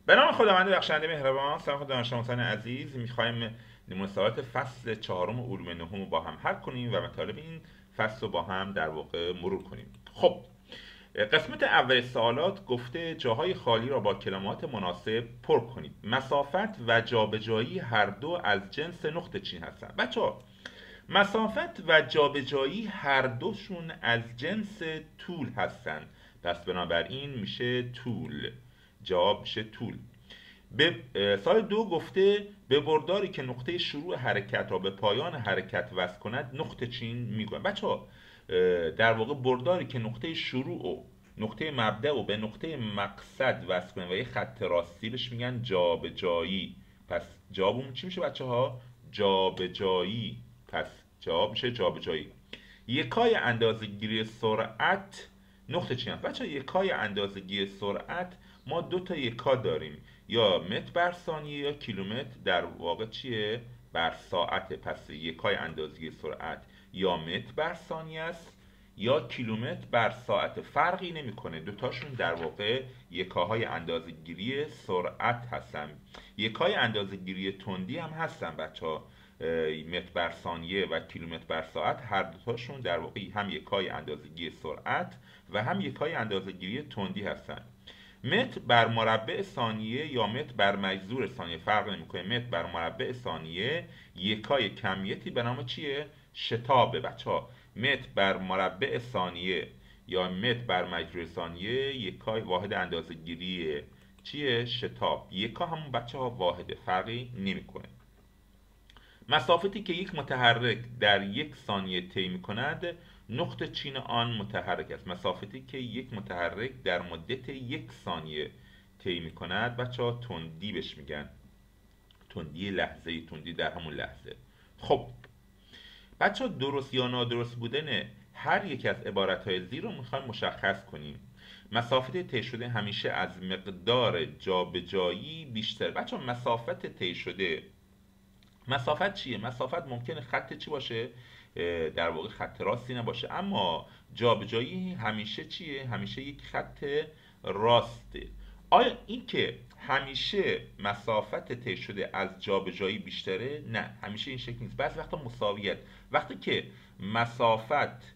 به نام خداوند بخشنده مهربان. سلام خدمت شما دوستان عزیز. میخوایم نمونه‌سوالات فصل چهارم علوم نهم رو با هم حل کنیم و مطالب این فصل رو با هم در واقع مرور کنیم. خب، قسمت اول سوالات گفته جاهای خالی را با کلمات مناسب پر کنید. مسافت و جابجایی هر دو از جنس نقطه چین هستند. بچه‌ها، مسافت و جابجایی هر دوشون از جنس طول هستند. پس بنابراین میشه طول. جواب میشه طول. به سال دو گفته به برداری که نقطه شروع حرکت را به پایان حرکت وصل کند نقطه چین میگویم. بچه ها، در واقع برداری که نقطه شروع و نقطه مبدأ و به نقطه مقصد وصل کنه و یه خط راستی بهش میگن جابجایی. پس جوابمون چی میشه بچه ها؟ جابجایی. پس جواب میشه جابجایی. یکای اندازه‌گیری سرعت نقطه چین است. بچه ها، یکای اندازه‌گیری سرعت ما دو تا یکا داریم، یا متر بر ثانیه یا کیلومتر. در واقع چیه؟ بر ساعته. پس یکای اندازه‌گیری سرعت یا متر بر ثانیه است یا کیلومتر بر ساعت. فرقی نمیکنه، دوتاشون در واقع یکاهای اندازه‌گیری سرعت هستن. یکای اندازه‌گیری تندی هم هستن بچه ها، متر بر ثانیه و کیلومتر بر ساعت. هر دوتاشون در واقع هم یکای اندازه‌گیری سرعت و هم یکای اندازه‌گیری تندی هستن. متر بر مربع ثانیه یا متر بر مجذور ثانیه فرق نمیکنه. متر بر مربع ثانیه یکای کمیتی به نام چیه؟ شتابه. بچه‌ها، متر بر مربع ثانیه یا متر بر مجذور ثانیه یکای واحد اندازه‌گیری چیه؟ شتاب. یکا همون بچه‌ها واحده، فرقی نمیکنه. مسافتی که یک متحرک در یک ثانیه طی می‌کند نقطه چین آن متحرک است. مسافتی که یک متحرک در مدت یک ثانیه طی می‌کند بچه‌ها تندی بهش میگن. تندی لحظه‌ای، تندی در همون لحظه. خب بچه‌ها، درست یا نادرست بودن هر یک از عبارت‌های زیر رو می‌خوایم مشخص کنیم. مسافت طی شده همیشه از مقدار جابجایی بیشتر. بچه‌ها، مسافت طی شده، مسافت چیه؟ مسافت ممکنه خط چی باشه؟ در واقع خط راستی نباشه، اما جابجایی همیشه چیه؟ همیشه یک خط راسته. آیا این که همیشه مسافت طی شده از جابجایی بیشتره؟ نه، همیشه این شکل نیست. بعضی وقتا مساویت. وقتی که مسافت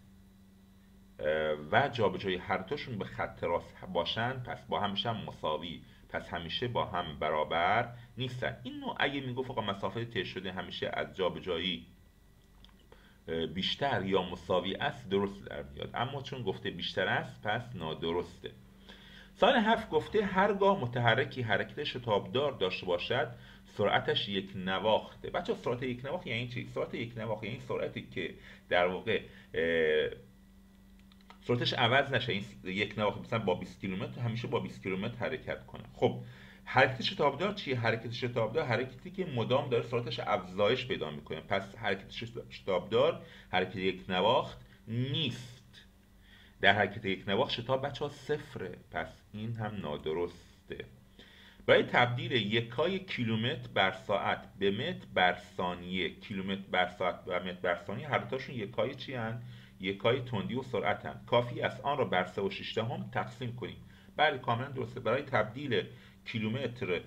و جابجایی هر دوشون به خط راست باشن پس با همش هم مساوی، پس همیشه با هم برابر نیستن. این نوع اگه میگفت آقا مسافت طی شده همیشه از جابجایی بیشتر یا مساوی است درست در میاد، اما چون گفته بیشتر است پس نادرسته. سال 7 گفته هرگاه متحرکی حرکت شتابدار داشته باشد سرعتش یک نواخته. بچه سرعت یک نواخت یعنی چی؟ سرعت یک نواخت یعنی سرعتی که در واقع سرعتش عوض نشه. این یک نواخت مثلا با 20 کیلومتر همیشه با 20 کیلومتر حرکت کنه. خب حرکت شتابدار چیه؟ حرکت شتابدار حرکتی که مدام داره سرعتش افزایش پیدا میکنه. پس حرکت شتابدار حرکت یک نواخت نیست. در حرکت یک نواخت شتاب بچه ها صفره، پس این هم نادرسته. برای تبدیل یکای کیلومتر بر ساعت به متر بر ثانیه، کیلومتر بر ساعت و متر بر ثانیه هر دوتاشون یکای چی هن؟ یکای تندی و سرعت هن. کافی است آن را بر 3.6 تقسیم کنیم. بله، کاملا درسته. برای تبدیل کیلومتر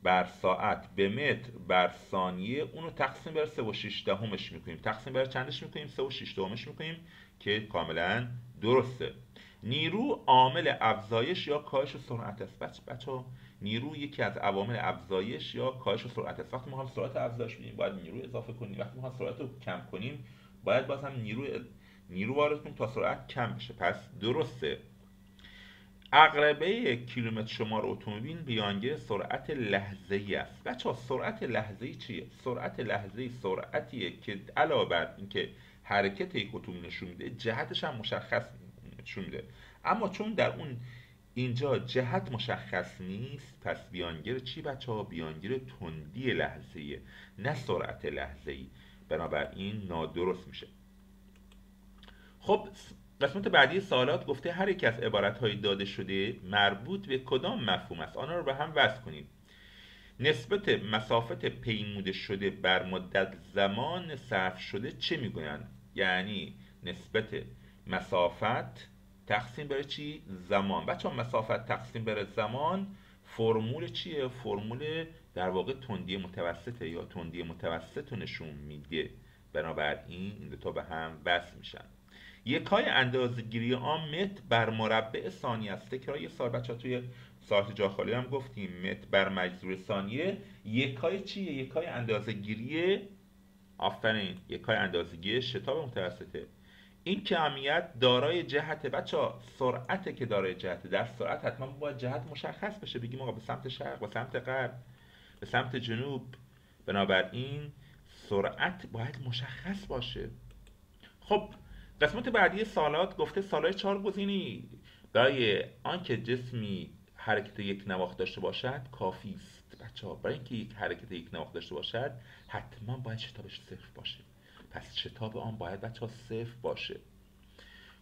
بر ساعت به متر بر ثانیه اونو تقسیم بر 3.6 میکنیم. تقسیم بر چندش میکنیم؟ 3.6 میکنیم که کاملا درسته. نیرو عامل افزایش یا کاهش سرعت است. بچه‌ها، نیرو یکی از عوامل افزایش یا کاهش سرعت است. وقتی ما هم سرعت افزایش بدیم باید نیرو اضافه کنیم، وقتی ما هم سرعت رو کم کنیم باید باز هم نیرو وارد کنیم تا سرعت کم بشه. پس درسته. عقربه کیلومتر شمار اتومبیل بیانگر سرعت لحظه‌ای است. بچه‌ها، سرعت لحظه‌ای چیه؟ سرعت لحظه‌ای سرعتیه که علاوه بر اینکه حرکت یک اتومبیل نشون میده جهتش هم مشخص نشون میده، اما چون در اون اینجا جهت مشخص نیست پس بیانگر چی بچه‌ها؟ بیانگر تندی لحظه‌ایه نه سرعت لحظه‌ای، بنابراین نادرست میشه. خب قسمت بعدی سوالات گفته هر یک از عبارت‌های داده شده مربوط به کدام مفهوم است؟ آنها رو به هم وصل کنید. نسبت مسافت پیموده شده بر مدت زمان صرف شده چه میگویند؟ یعنی نسبت مسافت تقسیم بر چی؟ زمان. بچه‌ها، مسافت تقسیم بر زمان فرمول چیه؟ فرمول در واقع تندی متوسطه یا تندی متوسط رو نشون میده. بنابراین این دوتا به هم وصل میشن. یکای اندازه‌گیری عام متر بر مربع ثانیه است. تکرار یه سال بچه‌ها توی ساعت جا خالی هم گفتیم متر بر مجذور ثانیه. یکای چیه؟ یکای اندازه‌گیری، آفرین، یکای اندازه‌گیری شتاب متوسطه. این کمیت دارای جهت بچه‌ها، سرعت که دارای جهت، در سرعت حتما باید جهت مشخص بشه، بگیم آقا به سمت شرق، به سمت غرب، به سمت جنوب. بنابراین سرعت باید مشخص باشه. خب قسمت بعدی سالات گفته سالهای 4 گزینی برای آنکه جسمی حرکت یک نواخت داشته باشد کافی است. بچه‌ها برای اینکه یک حرکت یک نواخت داشته باشد حتما باید شتابش صفر باشه. پس شتاب آن باید بچه‌ها صفر باشه.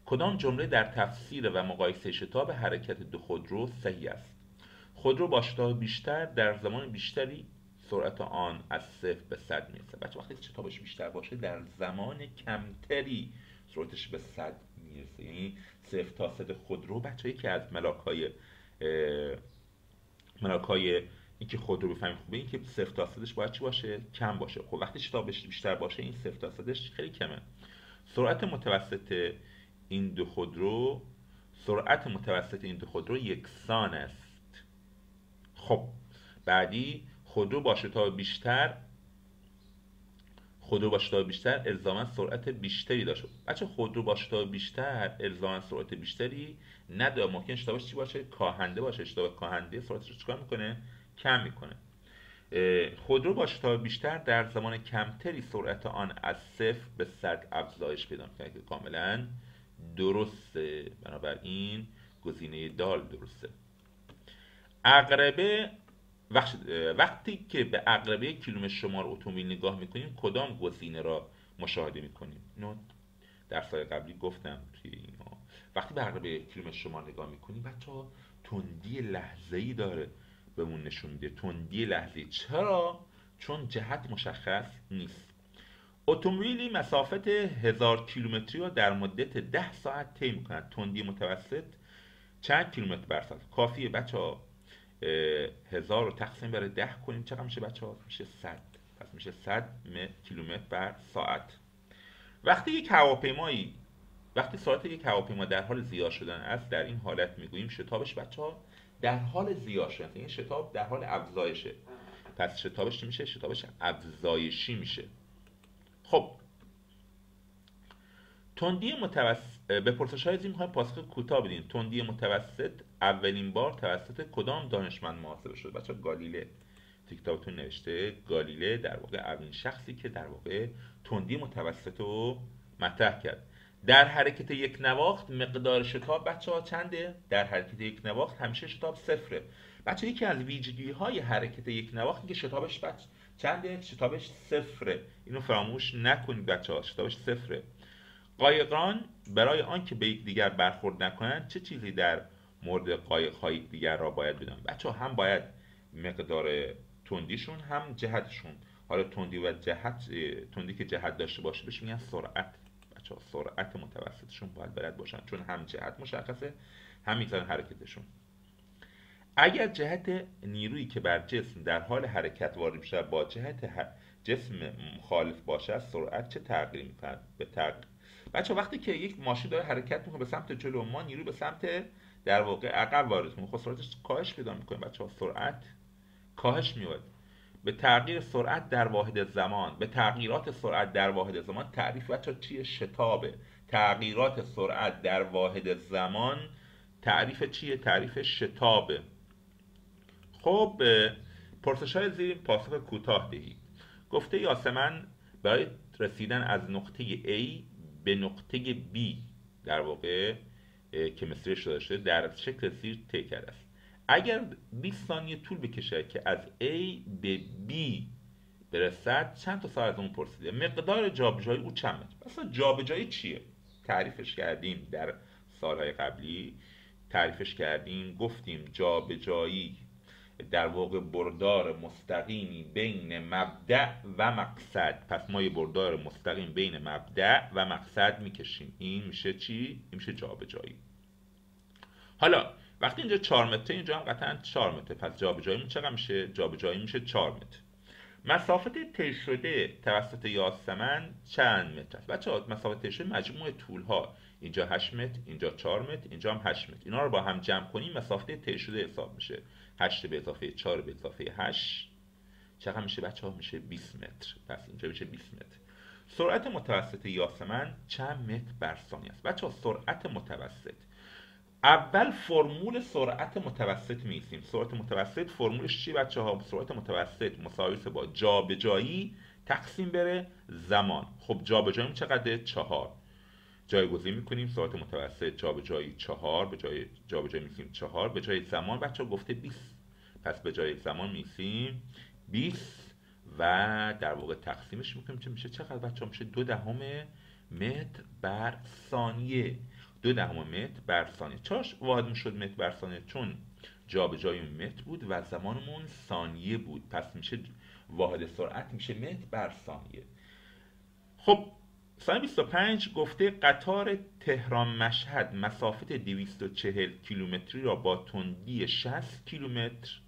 کدام جمله در تفسیر و مقایسه شتاب حرکت دو خودرو صحیح است؟ خودرو با شتاب بیشتر در زمان بیشتری سرعت آن از 0 به 100 میرسه. بچه وقتی شتابش بیشتر باشه در زمان کمتری سرعتش به 100 میرسه. یعنی 0 تا 100 خودرو بچه یکی از ملاکای این که خودرو بفهمیم خوبه این که 0 تا 100ش باید چی باشه؟ کم باشه. خب وقتی شتابش بیشتر باشه این 0 تا 100ش خیلی کمه. سرعت متوسط این دو خودرو یکسان است. خب بعدی خودرو با شتاب بیشتر الزاما سرعت بیشتری داشت. بچه خودرو با شتاب بیشتر الزاما سرعت بیشتری نداره. ممکن شتابش چی باشه؟ کاهنده باشه. شتاب کاهنده سرعتش رو چیکار میکنه؟ کم میکنه. خودرو با شتاب بیشتر در زمان کمتری سرعت آن از 0 به 100 افزایش پیدا میکنه که کاملا درسته. بنابراین گزینه دال درسته. عقربه، وقتی که به عقربه کیلومتر شمار اتومبیل نگاه میکنیم کدام گزینه را مشاهده میکنیم؟ اینو در سال قبلی گفتم توی اینا. وقتی به عقربه کیلومتر شمار نگاه میکنیم بچه‌ها تندی لحظه‌ای داره بهمون نشون میده. تندی لحظه‌ای. چرا؟ چون جهت مشخص نیست. اتومبیلی مسافت 1000 کیلومتری را در مدت 10 ساعت طی میکند. تندی متوسط چند کیلومتر بر ساعت؟ کافیه بچه‌ها 1000 رو تقسیم بر 10 کنیم چقدر میشه بچه‌ها؟ میشه 100. پس میشه 100 کیلومتر بر ساعت. وقتی سرعت یک هواپیما در حال زیاد شدن است در این حالت میگوییم شتابش بچه‌ها در حال زیاد شدن، یعنی شتاب در حال افزایشه. پس شتابش چی میشه؟ شتابش افزایشی میشه. خب تندی متوسط، به پرسش‌های زیر می‌خوایم پاسخ کوتاه بدین. تندی متوسط اولین بار توسط کدام دانشمند محاسبه شد؟ بچه‌ها گالیله تو کتابتون نوشته. گالیله در واقع اولین شخصی که در واقع تندی متوسط رو مطرح کرد. در حرکت یک نواخت مقدار شتاب بچه‌ها چنده؟ در حرکت یک نواخت همیشه شتاب صفره. بچه‌ها یکی از ویژگی‌های حرکت یک نواخت که شتابش چنده؟ شتابش صفره. اینو فراموش نکنید بچه‌ها، شتابش صفره. قایقران برای آنکه به یکدیگر برخورد نکنند چه چیزی در مورد قایق‌ها یکدیگر را باید بدانند؟ بچه‌ها هم باید مقدار تندیشون هم جهتشون. حالا تندی که جهت داشته باشه بهش میگن سرعت. بچه‌ها سرعت متوسطشون باید بلد باشن چون هم جهت مشخصه هم میزان حرکتشون. اگر جهت نیرویی که بر جسم در حال حرکت وارد میشه با جهت جسم مخالف باشه سرعت چه تغییری میکنه؟ به بچه‌ها وقتی که یک ماشین داره حرکت میکنه به سمت جلو، ما نیروی به سمت در واقع عقب وارد میکنه، خب سرعتش کاهش پیدا میکنه. بچه‌ها سرعت کاهش میاد. به تغییر سرعت در واحد زمان، به تغییرات سرعت در واحد زمان تعریف بچه‌ها چیه؟ شتابه. تغییرات سرعت در واحد زمان تعریف چیه؟ تعریف شتابه. خب پرسش‌های زیر پاسخ کوتاه دهید. گفته یاسمن برای رسیدن از نقطه A به نقطه B در واقع که مصرش داشته در شکل زیر طی کرده است. اگر 20 ثانیه طول بکشه که از A به B برسد چند تا سال از اون پرسیده مقدار جابجایی او چند متر؟ مثلا جابجایی چیه؟ تعریفش کردیم در سالهای قبلی، تعریفش کردیم گفتیم جابجایی در واقع بردار مستقیمی بین مبدأ و مقصد. پس ما یه بردار مستقیم بین مبدأ و مقصد میکشیم. این میشه چی؟ این میشه جابجایی. حالا وقتی اینجا 4 متر، اینجا هم قطعا 4 متر، پس جابجاییمون چقدر میشه؟ جابجایی میشه 4 متر. مسافت طی شده توسط یاسمن چند متر است؟ بچه‌ها مسافت طی شده مجموع طول‌ها، اینجا 8 متر، اینجا 4 متر، اینجا هم 8 متر. اینا رو با هم جمع کنیم مسافت طی شده حساب میشه. 8 به اضافه 4 به اضافه 8 چقدر میشه بچه‌ها؟ میشه 20 متر. پس اینجا میشه 20 متر. سرعت متوسط یاسمن چند متر بر ثانیه است؟ بچه‌ها سرعت متوسط، اول فرمول سرعت متوسط می‌نویسیم. سرعت متوسط فرمولش چی بچه‌ها؟ سرعت متوسط مساوی با جابجایی تقسیم بر زمان. خب جابجایی چقدره؟ 4. جایگزین می‌کنیم سرعت متوسط جابجایی 4، به جای جابجایی می‌نویسیم 4، به جای زمان بچه‌ها گفته 20، پس به جای زمان می‌نویسیم 20 و در واقع تقسیمش می‌کنیم چه میشه؟ چقدر بچه‌ها؟ میشه 2 متر بر ثانیه. 2 متر بر ثانیه. چاش واحد میشد متر بر ثانیه؟ چون جابجایی متر بود و زمانمون ثانیه بود، پس میشه واحد سرعت میشه متر بر ثانیه. خب سال 25 گفته قطار تهران مشهد مسافت 240 کیلومتری را با تندی 60 کیلومتر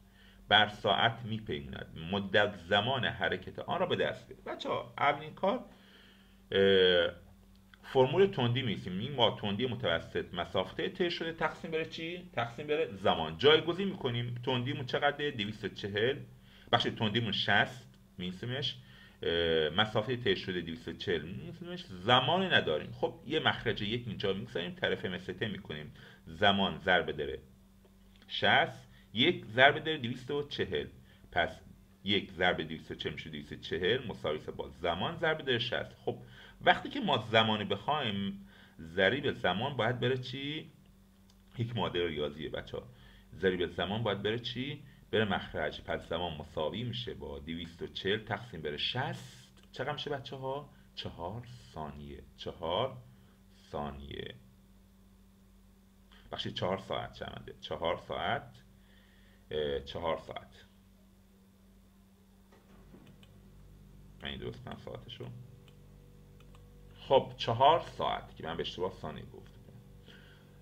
بر ساعت میپیماند. مدت زمان حرکت آن را به دست بیارید. بچه‌ها اولین کار فرمول تندی می‌نویسیم. این با تندی متوسط مسافت طی شده تقسیم بر چی؟ تقسیم بر زمان. جایگزین می‌کنیم. تندیمون چقدره؟ 240. بخش تندیمون 60 می‌نویسیمش. مسافت طی شده 240 می‌نویسیمش. زمان نداریم. خب یه مخرج یک اینجا می‌گذاریم، طرف مسته می‌کنیم. زمان ضرب در 60 1 ضرب در 240. پس 1 ضرب 240 میشه 240 مساوی با زمان ضرب در 60. خب وقتی که ما زمانی بخوایم، ضریب زمان باید بره چی؟ یک معادله ریاضیه بچه‌ها. ضریب زمان باید بره چی؟ بره مخرج. پس زمان مساوی میشه با 240 تقسیم بر 60. چقدر میشه بچه‌ها؟ 4 ثانیه. 4 ثانیه. بخشی 4 ساعت چنده؟ 4 ساعت. 4 ساعت. من درست کنم ساعتشو. خب 4 ساعت که من به اشتباه ثانیه گفتم.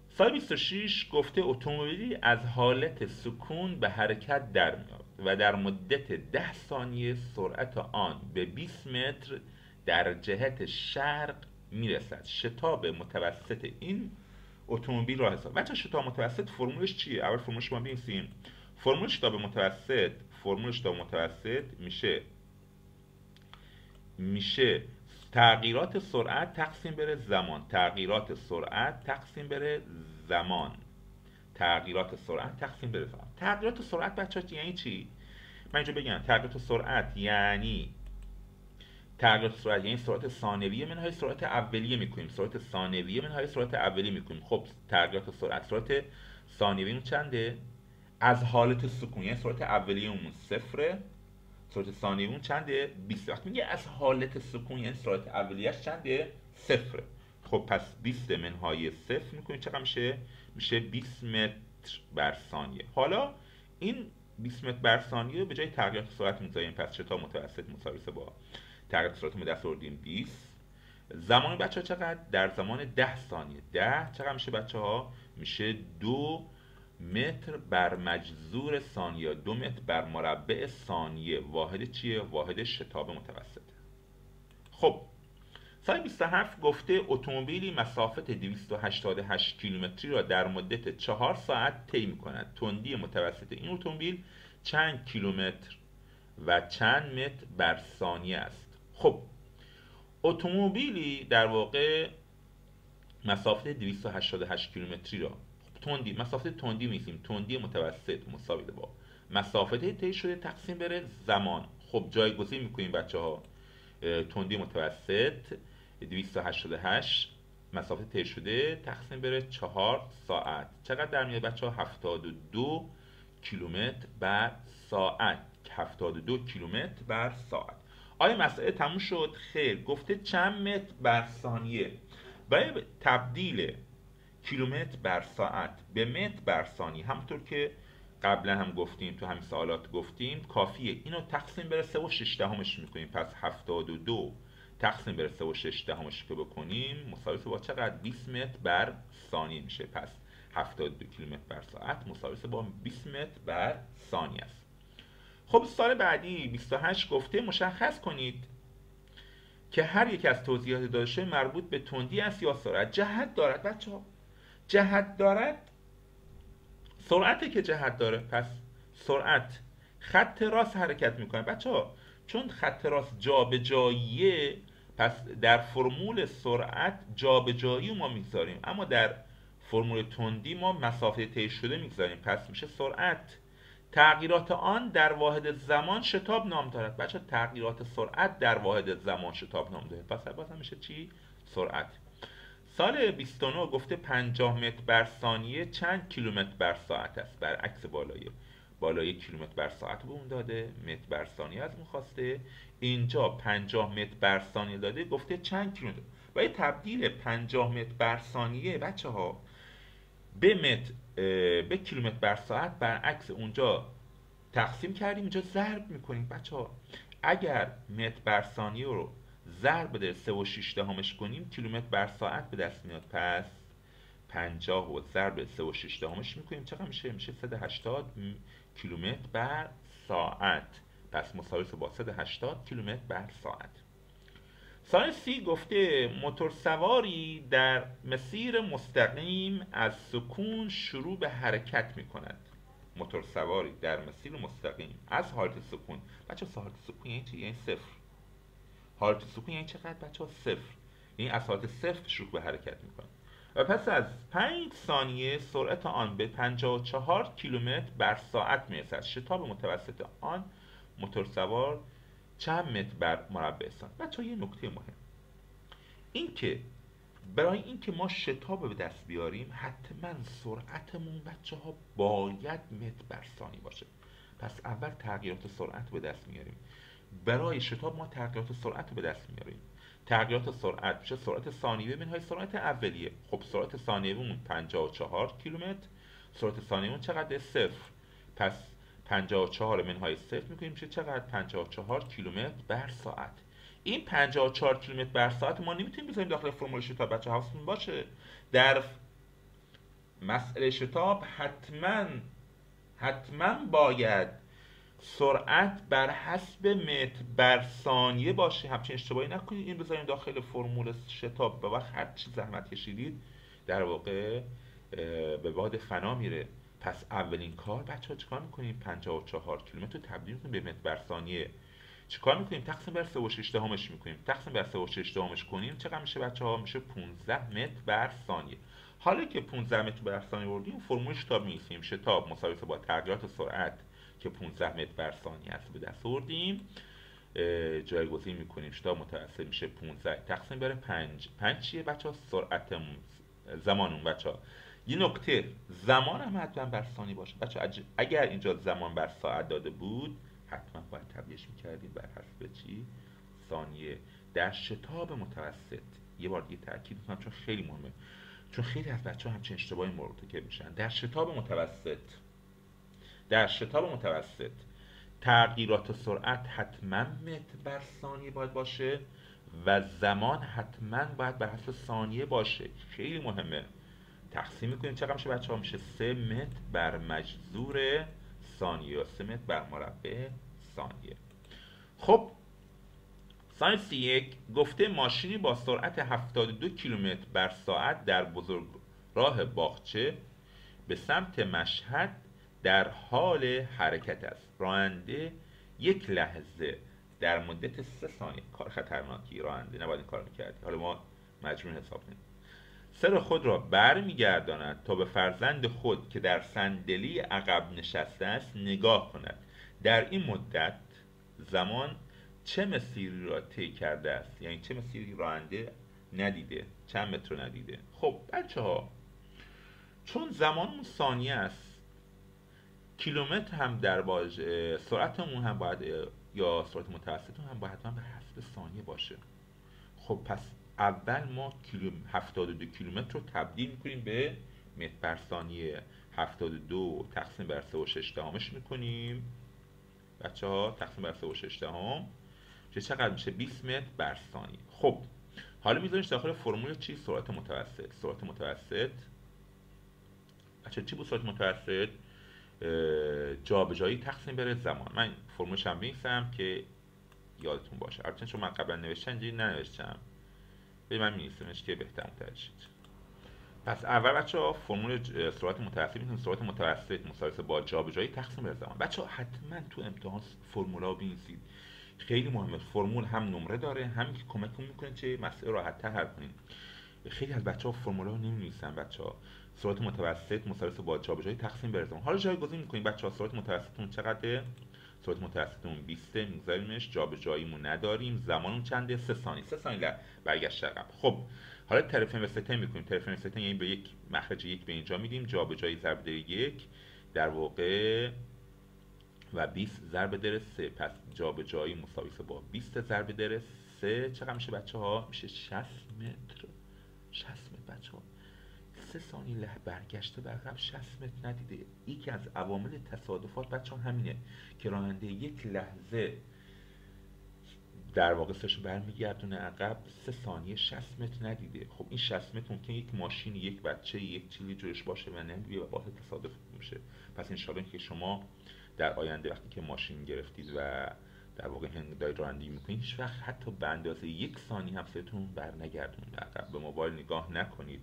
سال 26 گفته اتومبیلی از حالت سکون به حرکت در میاد و در مدت 10 ثانیه سرعت آن به 20 متر در جهت شرق میرسد. شتاب متوسط این اتومبیل را حساب. بچه شتاب متوسط فرمولش چیه؟ اول فرمولش ما بنویسیم. فرمول شتاب متوسط میشه تغییرات سرعت تقسیم بر زمان. تغییرات سرعت تقسیم بر زمان. تغییرات سرعت تقسیم بر زمان. تغییرات سرعت بچه‌ها یعنی چی؟ من اینجا بگم تغییرات سرعت یعنی سرعت ثانویه منهای سرعت اولیه میکنیم. سرعت ثانویه منهای سرعت اولیه میکنیم. خب تغییرات سرعت ثانویه چنده؟ از حالت سکون، یعنی سرعت اولیه اون 0، سرعت ثانیه اون چنده؟ 20. وقتی میگه از حالت سکون یعنی سرعت اولیه‌اش چنده؟ 0. خب پس 20 منهای 0 میکنیم چقدر میشه؟ میشه 20 متر بر ثانیه. حالا این 20 متر بر ثانیه به جای تغییرات سرعت میذاریم. پس شتاب متوسط مساوی با تغییرات سرعت به دست آوردیم 20. زمان بچه‌ها چقدر؟ در زمان 10 ثانیه. 10 چقدر میشه بچه‌ها؟ میشه 2 متر بر مجذور ثانیه. 2 متر بر مربع ثانیه. واحد چیه؟ واحد شتاب متوسط. خب سال 27 گفته اتومبیلی مسافت 288 کیلومتری را در مدت 4 ساعت طی می‌کند. تندی متوسط این اتومبیل چند کیلومتر و چند متر بر ثانیه است؟ خب اتومبیلی در واقع مسافت 288 کیلومتری را مسافت تندی می‌نویسیم. تندی متوسط مساوی با مسافت طی شده تقسیم بر زمان. خب جایگزین می‌کنیم بچه‌ها. تندی متوسط 288 مسافت طی شده تقسیم بر 4 ساعت چقدر در میاد بچه‌ها؟ 72 کیلومتر بر ساعت. 72 کیلومتر بر ساعت. آیا مسئله تموم شد؟ خیر. گفته چند متر بر ثانیه. برای تبدیل کیلومتر بر ساعت به متر بر ثانیه، همونطور که قبلا هم گفتیم تو همین سوالات گفتیم، کافیه اینو تقسیم بر 3 و 6 دهمش میکنیم. پس 72 تقسیم بر 3 و 6 دهمش که بکنیم مساوی با چقدر؟ 20 متر بر ثانیه میشه. پس 72 کیلومتر بر ساعت مساوی با 20 متر بر ثانیه است. خب سوال بعدی 28 گفته مشخص کنید که هر یک از توضیحات داده شده مربوط به تندی است یا سرعت. جهت دارد بچه‌ها، جهت دارد، سرعته که جهت داره، پس سرعت خط راست حرکت میکنه بچه‌ها. چون خط راست جابجاییه، پس در فرمول سرعت جابجایی ما میگذاریم، اما در فرمول تندی ما مسافه طی شده میگذاریم، پس میشه سرعت. تغییرات آن در واحد زمان شتاب نام دارد بچه. تغییرات سرعت در واحد زمان شتاب نام دارد، پس بازم میشه چی؟ سرعت. سال 29 گفته 50 متر بر ثانیه چند کیلومتر بر ساعت است؟ برعکس بالای کیلومتر بر ساعت به اون داده، متر بر ثانیه از اون خواسته. اینجا 50 متر بر ثانیه داده، گفته چند کیلومتر. و تبدیل 50 متر بر ثانیه بچه ها به کیلومتر بر ساعت برعکس اونجا تقسیم کردیم، اینجا ضرب میکنیم بچه ها. اگر متر بر ثانیه رو ضرب بده 3.6 کنیم کیلومتر بر ساعت به دست میاد. پس 50 و ضرب 3.6 میکنیم، چقدر میشه؟ میشه 180 کیلومتر بر ساعت، پس مساوی با 180 کیلومتر بر ساعت. سال سی گفته موتور سواری در مسیر مستقیم از سکون شروع به حرکت می کند. موتور سواری در مسیر مستقیم از حالت سکون. بچه حالت سکون یعنی چی؟ یعنی صفر. حالت سکون یعنی چقدر بچه؟ صفر. یعنی از حالت صفر شروع به حرکت می کند و پس از 5 ثانیه سرعت آن به 54 کیلومتر بر ساعت می رسد. شتاب متوسط آن موتور سوار چند متر بر مربع ثانیه؟ بچه‌ها یه نکته مهم این که برای اینکه ما شتاب به دست بیاریم حتما سرعتمون بچه‌ها باید متر بر ثانیه باشه. پس اول تغییرات سرعت به دست میاریم. برای شتاب ما تغییرات سرعت به دست میاریم. تغییرات سرعت میشه سرعت ثانیه منهای سرعت اولیه. خب سرعت ثانیه‌مون 54 کیلومتر، سرعت ثانیه‌مون چقدر؟ صفر. پس 54 منهای صفر میکنیم میشه چقدر؟ 54 کیلومتر بر ساعت. این 54 کیلومتر بر ساعت ما نمیتونیم بذاریم داخل فرمول شتاب. بچه حواستون باشه در مسئله شتاب حتما باید سرعت بر حسب متر بر ثانیه باشه. همچین اشتباهی نکنید این بذاریم داخل فرمول شتاب و وقت هر چی زحمت کشیدید در واقع به باد فنا میره. پس اولین کار بچه‌ها چیکار میکنیم؟ 54 کیلومتر رو تبدیل میکنیم به متر بر ثانیه. چیکار میکنیم؟ تقسیم بر 3.6 میکنیم. تقسیم بر 3.6 کنیم چقدر میشه بچه‌ها؟ میشه 15 متر بر ثانیه. حالا که 15 متر بر ثانیه بردیم فرمول شتاب می‌نویسیم. شتاب مساوی با تغییرات سرعت که 15 متر بر ثانیه است به دست آوردیم، جایگزین میکنیم. شتاب متوسط میشه 15 تقسیم بر 5 چیه بچه‌ها؟ سرعت زمانون. بچه‌ها یه نکته، زمان هم حتما بر ثانیه باشه بچه‌ها. اگر اینجا زمان بر ساعت داده بود حتما باید تبدیلش میکردیم بر حسب چی؟ ثانیه. در شتاب متوسط یه بار دیگه تاکید میکنم چون خیلی مهمه، چون خیلی از بچه‌ها همچین اشتباهی مرتکب میشن. در شتاب متوسط تغییرات سرعت حتما متر بر ثانیه باید باشه و زمان حتما باید بر حسب ثانیه باشه. خیلی مهمه. تقسیم میکنیم چقدر میشه بچه‌ها؟ میشه 3 متر بر مجذور ثانیه، 3 متر بر مربع ثانیه. خب سال 31 گفته ماشینی با سرعت 72 کیلومتر بر ساعت در بزرگراه باغچه به سمت مشهد در حال حرکت است. راننده یک لحظه در مدت 3 ثانیه، کار خطرناکی، راننده نباید این کار میکردی، حالا ما مجبور حساب کنیم، سر خود را برمیگرداند تا به فرزند خود که در صندلی عقب نشسته است نگاه کند. در این مدت زمان چه مسیری را طی کرده است؟ یعنی چه مسیری راننده ندیده، چند متر ندیده. خب بچه‌ها چون زمانمون ثانیه است، کیلومتر هم در باشه، سرعتمون هم باید یا سرعت متوسط هم باید حتما به حسب ثانیه باشه. خب پس اول ما 72 کیلومتر رو تبدیل میکنیم به متر بر ثانیه. 72 تقسیم بر 3.6 میکنیم بچه‌ها، تقسیم بر 3.6 چه چقدر میشه؟ 20 متر بر ثانیه. خب حالا میذاریمش داخل فرمول چی؟ سرعت متوسط. سرعت متوسط بچه چی بود صورت متوسط؟ جابجایی تقسیم بر زمان. من فرمولش هم بنویسم که یادتون باشه، البته چون من قبلا نوشتم اینجوری ننوشتم، به من می‌نویسمش که بهتر متوجه شید. پس اول بچه‌ها فرمول سرعت متوسط میتونیم سرعت متوسط مساوی با جابجایی تقسیم بر زمان. بچه‌ها حتما تو امتحان فرمولا رو بنویسید، خیلی مهمه. فرمول هم نمره داره، هم که کمکتون میکنه چه مسئله راحت‌تر حل کنید. خیلی از بچه‌ها فرمولا رو نمی‌نویسن. بچه‌ها سرعت متوسط مساوی با جابجایی تقسیم بر زمان. حالا جایگزین می‌کنیم بچه‌ها، سرعت متوسطمون چقدره؟ سرعت متوسطمون 20 می‌گذاریمش، جابجاییمون نداریم، زمانمون چنده؟ 3 ثانیه. 3 ثانیه برگشت عقب. خب حالا طرفین وسطین می‌کنیم. طرفین وسطین یعنی به یک مخرج یک به اینجا میدیم، جابجایی ضرب در یک در واقع و 20 ضرب در 3. پس جابجایی مساوی با 20 ضرب در 3 چقدر میشه بچه‌ها؟ میشه 60 متر. 60 متر بچه‌ها. 3 ثانیه برگشته به عقب 60 متر ندیده. یکی از عوامل تصادفات بچه‌ها همینه که راننده یک لحظه در واقع سرشو برمیگردونه عقب، 3 ثانیه 60 متر ندیده. خب این 60 متر ممکنه یک ماشین، یک بچه، یک چیزی جلوش باشه و ندیده و باعث تصادف میشه. پس انشالله که شما در آینده وقتی که ماشین گرفتید و در واقع دارید رانندگی میکنید، هیچ وقت حتی به اندازه 1 ثانیه هم سرتون برنگردونید عقب. به موبایل نگاه نکنید.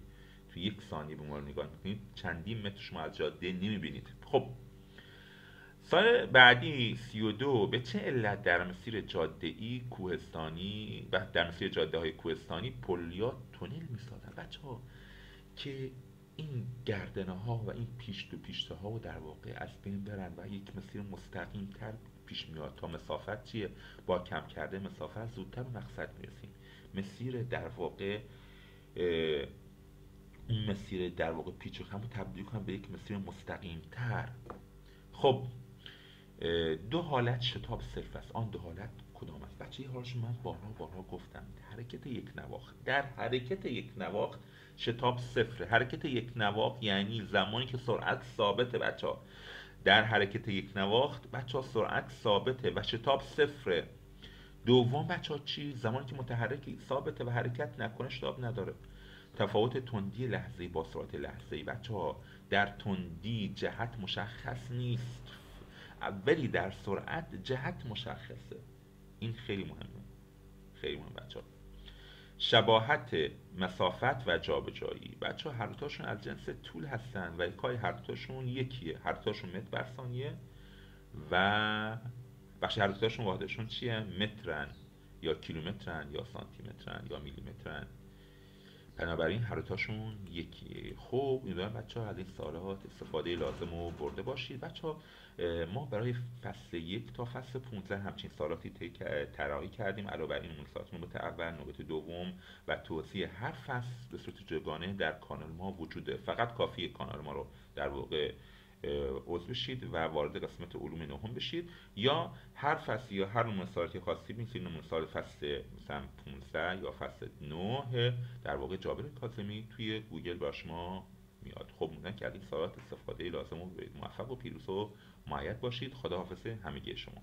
تو 1 ثانیه به موبایل نگاه میکنید چندین متر شما از جاده نمیبینید. خب سال بعدی 32 به چه علت در مسیر جاده‌ای کوهستانی و در مسیر جاده‌های کوهستانی پل‌یا تونل می‌سازن بچه‌ها که این گردنه ها و این پیشته ها در واقع از بین برن و یک مسیر مستقیم تر پیش میاد تا مسافت چیه؟ با کم کرده مسافت زودتر به مقصد میرسیم. مسیر در واقع اون مسیر در واقع پیچ و خم رو تبدیل کنم به یک مسیر مستقیم تر. خب دو حالت شتاب صفر است. آن دو حالت کدام است؟ بچه هاش من بارها گفتم حرکت یک نواخت. در حرکت یک نواخت شتاب صفره. حرکت یک نواخت یعنی زمانی که سرعت ثابته بچه‌ها. در حرکت یک نواخت بچه‌ها سرعت ثابته و شتاب صفره. دوم بچه‌ها چی؟ زمانی که متحرک ثابته و حرکت نکنه شتاب نداره. تفاوت تندی لحظه‌ای با سرعت لحظه‌ای بچه‌ها، در تندی جهت مشخص نیست ولی در سرعت جهت مشخصه. این خیلی مهمه، خیلی مهم بچه‌ها. شباهت مسافت و جابجایی بچه‌ها هر دوتاشون از جنس طول هستن و یکای هر دوتاشون یکیه. هر دوتاشون متر بر ثانیه و بخش هر دوتاشون واحدشون چیه؟ مترن یا کیلومترن یا سانتی مترن یا میلیمترن. بنابراین هر دوتاشون یکیه. خب امیدوارم بچه‌ها از این سوالات استفاده لازم رو برده باشید. بچه‌ها ما برای فصل 1 تا فصل 15 همچین سوالاتی طراحی کردیم. علاوه بر این سوالات نوبت اول، نوبت دوم و توضیح هر فصل به صورت جداگانه در کانال ما وجوده. فقط کافیه کانال ما رو در واقع عضو بشید و وارد قسمت علوم نهم بشید، یا هر فصل یا هر نمونه سوالاتی خاصی بنویسید. نمونه سوال فصل مثلا 15 یا فصل 9 در واقع جابر کاظمی توی گوگل با شما میاد. خب امیدوارم که از این سوالات استفاده لازم رو برید. موفق و پیروز و مؤید باشید. خداحافظ همگی شما.